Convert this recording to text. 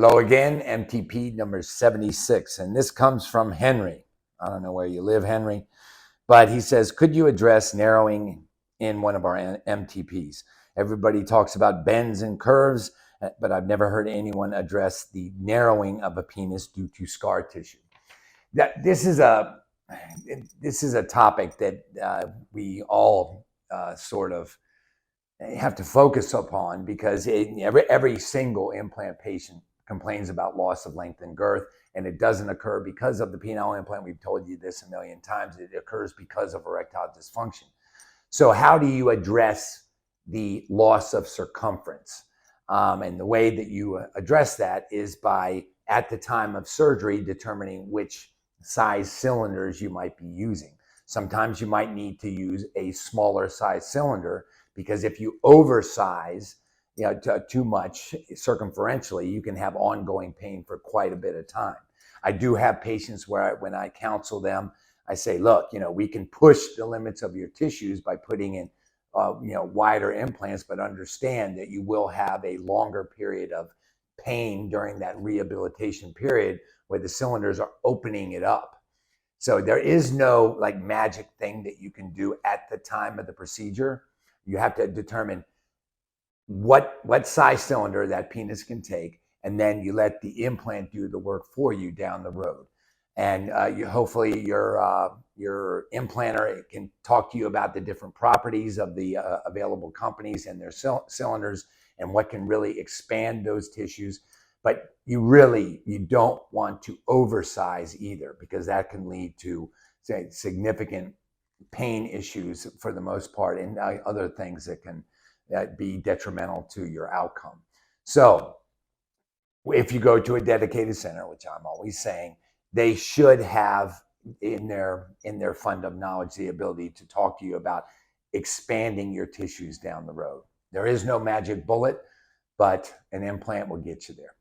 Hello again, MTP number 76, and this comes from Henry. I don't know where you live, Henry, but he says, could you address narrowing in one of our MTPs? Everybody talks about bends and curves, but I've never heard anyone address the narrowing of a penis due to scar tissue. This is a topic that we all sort of have to focus upon because every single implant patient complains about loss of length and girth, and it doesn't occur because of the penile implant. We've told you this a million times. It occurs because of erectile dysfunction. So how do you address the loss of circumference? And the way that you address that is by, at the time of surgery, determining which size cylinders you might be using. Sometimes you might need to use a smaller size cylinder, because if you oversize too much circumferentially, you can have ongoing pain for quite a bit of time. I do have patients where when I counsel them, I say, look, we can push the limits of your tissues by putting in wider implants, but understand that you will have a longer period of pain during that rehabilitation period where the cylinders are opening it up. So there is no magic thing that you can do at the time of the procedure. You have to determine what size cylinder that penis can take, and then you let the implant do the work for you down the road. And hopefully your implanter can talk to you about the different properties of the available companies and their cylinders and what can really expand those tissues. But you don't want to oversize either, because that can lead to significant pain issues for the most part, and other things that can be detrimental to your outcome. So if you go to a dedicated center, which I'm always saying, they should have in their fund of knowledge the ability to talk to you about expanding your tissues down the road. There is no magic bullet, but an implant will get you there.